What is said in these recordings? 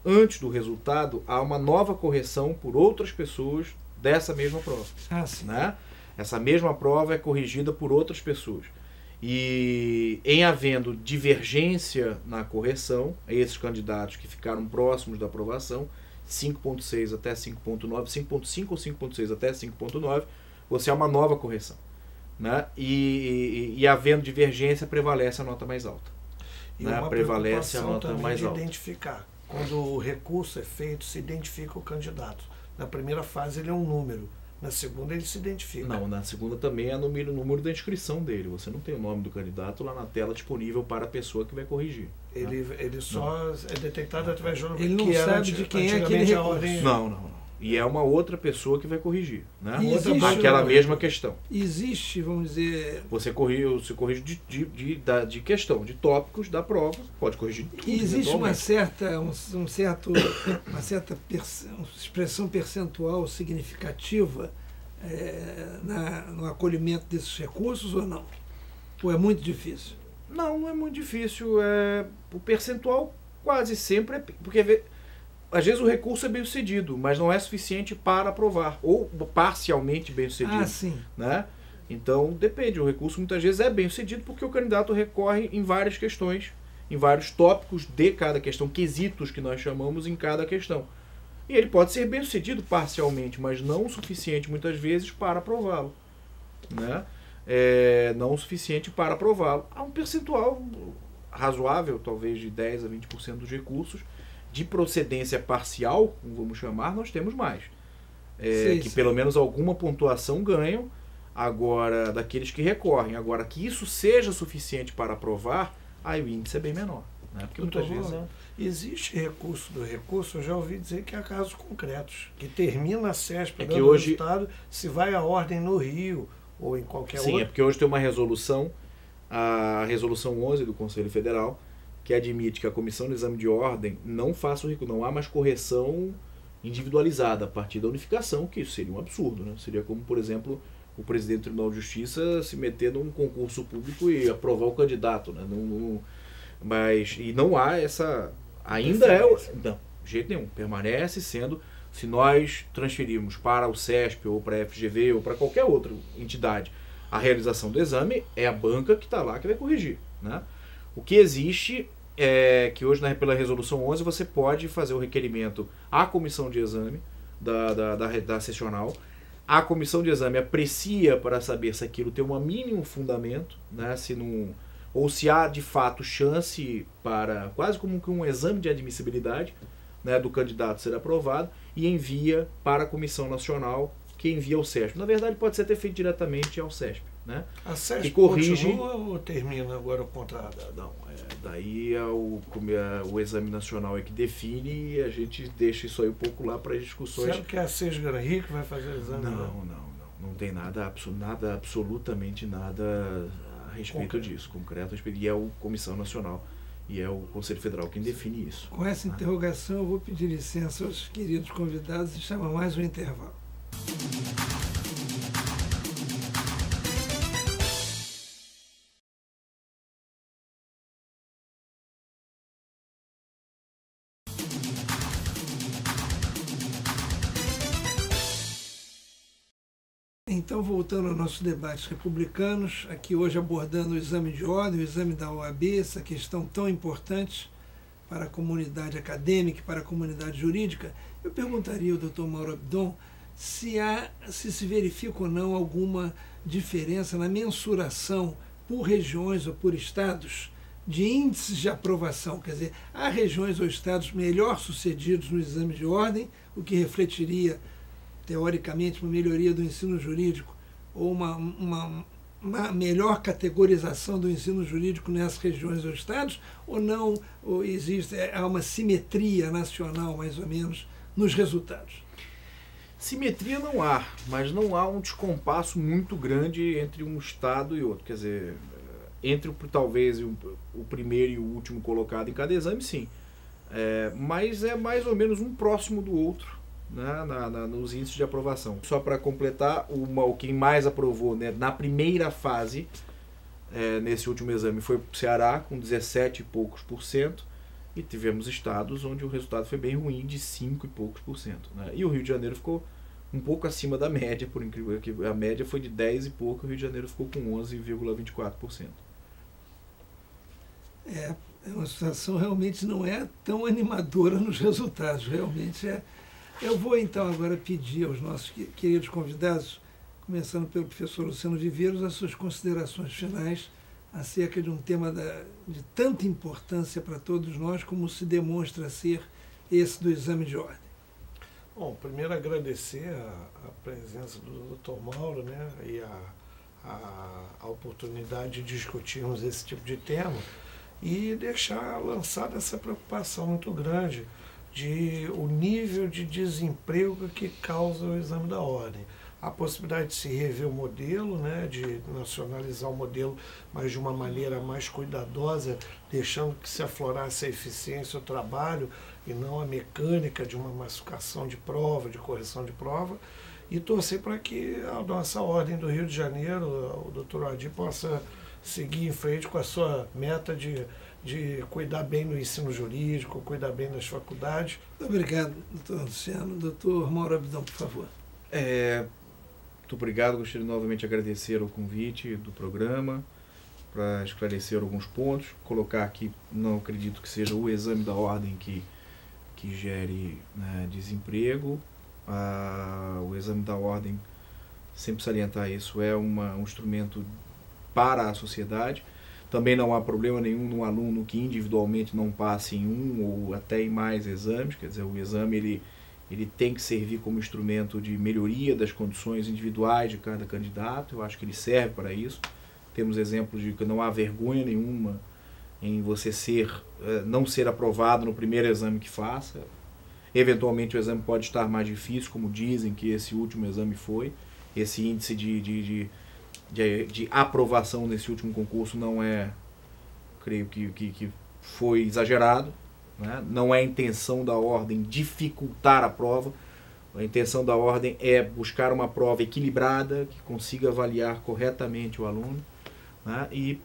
antes do resultado, há uma nova correção por outras pessoas dessa mesma prova. Ah, sim. Né? Essa mesma prova é corrigida por outras pessoas. E em havendo divergência na correção, esses candidatos que ficaram próximos da aprovação, 5.6 até 5.9, 5.5 ou 5.6 até 5.9, você há uma nova correção. Né? E havendo divergência, prevalece a nota mais alta. E né? uma Prevalece a nota também mais de alta. identificar. Quando o recurso é feito, se identifica o candidato. Na primeira fase ele é um número, na segunda ele se identifica. Não, na segunda também é o número da inscrição dele. Você não tem o nome do candidato lá na tela disponível para a pessoa que vai corrigir. Ele só é detectado através de Ele não sabe de quem é aquele recurso. Não. E é uma outra pessoa que vai corrigir, né? Existe aquela mesma questão. Existe, vamos dizer... Você corrige de questão, de tópicos da prova, pode corrigir tudo. Existe uma certa expressão percentual significativa no acolhimento desses recursos ou não? Ou é muito difícil? Não é muito difícil. O percentual quase sempre é... Porque às vezes o recurso é bem sucedido, mas não é suficiente para aprovar, ou parcialmente bem sucedido. Ah, sim. Né? Então depende, o recurso muitas vezes é bem sucedido porque o candidato recorre em várias questões, em vários tópicos de cada questão, quesitos que nós chamamos em cada questão. E ele pode ser bem sucedido parcialmente, mas não o suficiente muitas vezes para aprová-lo. Né? Não o suficiente para aprová-lo. Há um percentual razoável, talvez de 10 a 20% dos recursos, de procedência parcial, como vamos chamar, nós temos mais. Que pelo menos alguma pontuação ganham, agora daqueles que recorrem. Agora, que isso seja suficiente para aprovar, aí o índice é bem menor. Né? Porque muitas vezes existe recurso do recurso, eu já ouvi dizer que há casos concretos, que termina a CESP, que hoje, resultado, se vai a ordem no Rio ou em qualquer outro. Sim, é porque hoje tem uma resolução, a resolução 11 do Conselho Federal, que admite que a comissão de exame de ordem não faça o recurso, não há mais correção individualizada a partir da unificação, que isso seria um absurdo, né? Seria como, por exemplo, o presidente do Tribunal de Justiça se meter num concurso público e aprovar o candidato, né? E não há essa... Ainda não, de jeito nenhum, permanece sendo, se nós transferirmos para o CESP ou para a FGV ou para qualquer outra entidade a realização do exame, é a banca que está lá que vai corrigir, né? O que existe é que hoje, pela resolução 11, você pode fazer o requerimento à comissão de exame da sessional. A comissão de exame aprecia para saber se aquilo tem um mínimo fundamento, né? Ou se há de fato chance para, quase como que um exame de admissibilidade, né, do candidato ser aprovado, e envia para a Comissão Nacional, que envia ao CESP. Na verdade, pode ser até feito diretamente ao CESP. Né? A CESP que corrige... continua ou termina agora o contrato? Não, daí o Exame Nacional é que define e a gente deixa isso aí um pouco lá para as discussões. Será que é a Sesgar Henrique vai fazer o exame? Não tem nada, absolutamente nada a respeito disso, concreto, e é a Comissão Nacional e é o Conselho Federal quem define isso. Com essa interrogação, eu vou pedir licença aos queridos convidados e chamar mais um intervalo. Então, voltando aos nossos debates republicanos, aqui hoje abordando o exame de ordem, o exame da OAB, essa questão tão importante para a comunidade acadêmica e para a comunidade jurídica, eu perguntaria ao Dr. Mauro Abdon se verifica ou não alguma diferença na mensuração por regiões ou por estados de índices de aprovação. Quer dizer, há regiões ou estados melhor sucedidos no exame de ordem, o que refletiria teoricamente, uma melhoria do ensino jurídico ou uma melhor categorização do ensino jurídico nessas regiões ou estados, ou não, ou há uma simetria nacional, mais ou menos, nos resultados? Simetria não há, mas não há um descompasso muito grande entre um estado e outro. Quer dizer, entre talvez o primeiro e o último colocado em cada exame, sim. Mas é mais ou menos um próximo do outro, né, nos índices de aprovação. Só para completar, quem mais aprovou, né, na primeira fase, nesse último exame, foi o Ceará, com 17 e poucos %, E tivemos estados onde o resultado foi bem ruim, de 5 e poucos %. Né? E o Rio de Janeiro ficou um pouco acima da média, por incrível que a média foi de 10 e pouco, o Rio de Janeiro ficou com 11,24%. É uma situação realmente não é tão animadora nos resultados, realmente é. Eu vou então agora pedir aos nossos queridos convidados, começando pelo professor Luciano Viveiros, as suas considerações finais acerca de um tema de tanta importância para todos nós, como se demonstra ser esse do exame de ordem. Bom, primeiro agradecer a presença do Dr. Mauro, né, e a oportunidade de discutirmos esse tipo de tema e deixar lançada essa preocupação muito grande de o nível de desemprego que causa o exame da ordem. A possibilidade de se rever o modelo, né, de nacionalizar o modelo, mas de uma maneira mais cuidadosa, deixando que se aflorasse a eficiência do trabalho e não a mecânica de uma massificação de prova, de correção de prova, e torcer para que a nossa ordem do Rio de Janeiro, o Dr. Adi, possa seguir em frente com a sua meta de cuidar bem do ensino jurídico, cuidar bem das faculdades. Muito obrigado, doutor Luciano. Doutor Mauro Abdão, por favor. Muito obrigado, gostaria novamente de agradecer o convite do programa para esclarecer alguns pontos, colocar aqui, não acredito que seja o exame da ordem que gere, né, desemprego. O exame da ordem, sempre salientar isso, é um instrumento para a sociedade. Também não há problema nenhum no aluno que individualmente não passe em um ou até em mais exames, quer dizer, o exame ele tem que servir como instrumento de melhoria das condições individuais de cada candidato. Eu acho que ele serve para isso. Temos exemplos de que não há vergonha nenhuma em você não ser aprovado no primeiro exame que faça. Eventualmente o exame pode estar mais difícil, como dizem que esse último exame foi. Esse índice de aprovação nesse último concurso não é, creio que foi exagerado. Né? Não é a intenção da ordem dificultar a prova, a intenção da ordem é buscar uma prova equilibrada, que consiga avaliar corretamente o aluno, né? E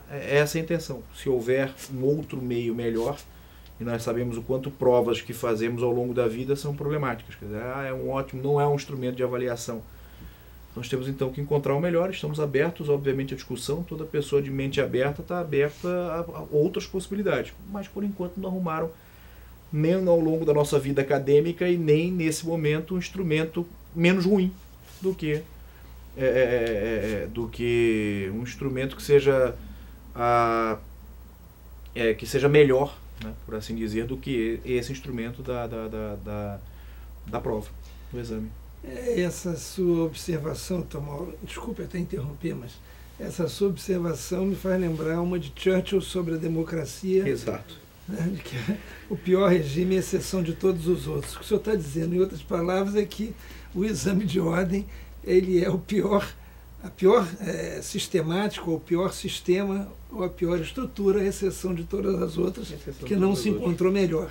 essa é a intenção. Se houver um outro meio melhor, e nós sabemos o quanto provas que fazemos ao longo da vida são problemáticas, quer dizer, não é um instrumento de avaliação. Nós temos então que encontrar o melhor, estamos abertos, obviamente, à discussão, toda pessoa de mente aberta está aberta a outras possibilidades, mas por enquanto não arrumaram nem ao longo da nossa vida acadêmica e nem nesse momento um instrumento menos ruim do que um instrumento que seja melhor, né, por assim dizer, do que esse instrumento da prova, do exame. Essa sua observação, Dr. Mauro, desculpe até interromper, mas essa sua observação me faz lembrar uma de Churchill sobre a democracia. Exato. Né, de que o pior regime é a exceção de todos os outros. O que o senhor está dizendo, em outras palavras, é que o exame de ordem ele é a pior sistemática, ou o pior sistema, ou a pior estrutura, à exceção de todas as outras, que não se encontrou melhor.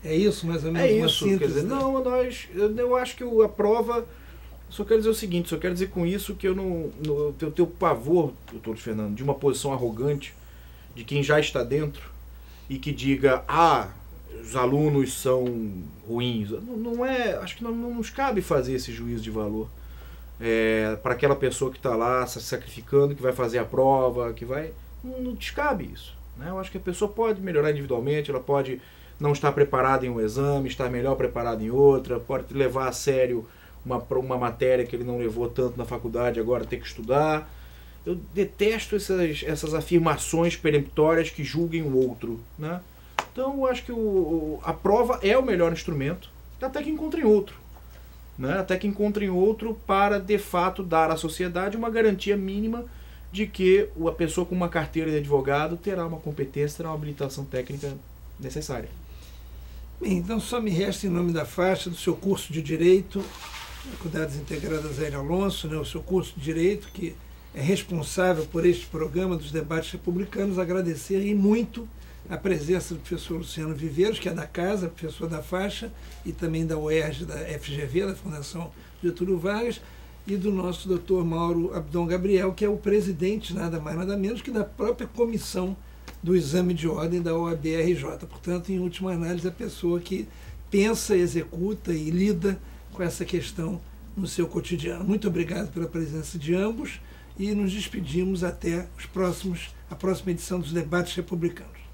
É isso, mais ou menos? É isso, síntese, quer dizer, né? Não, eu acho que a prova, só quero dizer o seguinte, só quero dizer com isso que eu tenho pavor, doutor Fernando, de uma posição arrogante de quem já está dentro e que diga, os alunos são ruins. Não é, acho que não nos cabe fazer esse juízo de valor para aquela pessoa que está lá se sacrificando, que vai fazer a prova, não descabe isso, né? Eu acho que a pessoa pode melhorar individualmente, ela pode não estar preparada em um exame, estar melhor preparada em outra, pode levar a sério uma matéria que ele não levou tanto na faculdade, agora ter que estudar. Eu detesto essas afirmações peremptórias que julguem o outro, né? Então eu acho que a prova é o melhor instrumento, até que encontrem outro, né? Até que encontrem outro para, de fato, dar à sociedade uma garantia mínima de que a pessoa com uma carteira de advogado terá uma competência, terá uma habilitação técnica necessária. Bem, então só me resta, em nome da faixa, do seu curso de Direito, Faculdades Integradas Hélio Alonso, né, o seu curso de Direito, que é responsável por este programa dos debates republicanos, agradecer e muito a presença do professor Luciano Viveiros, que é da casa, professor da faixa, e também da UERJ, da FGV, da Fundação Getúlio Vargas, e do nosso doutor Mauro Abdão Gabriel, que é o presidente, nada mais nada menos, que da própria comissão do exame de ordem da OAB-RJ. Portanto, em última análise, a pessoa que pensa, executa e lida com essa questão no seu cotidiano. Muito obrigado pela presença de ambos e nos despedimos até a próxima edição dos Debates Republicanos.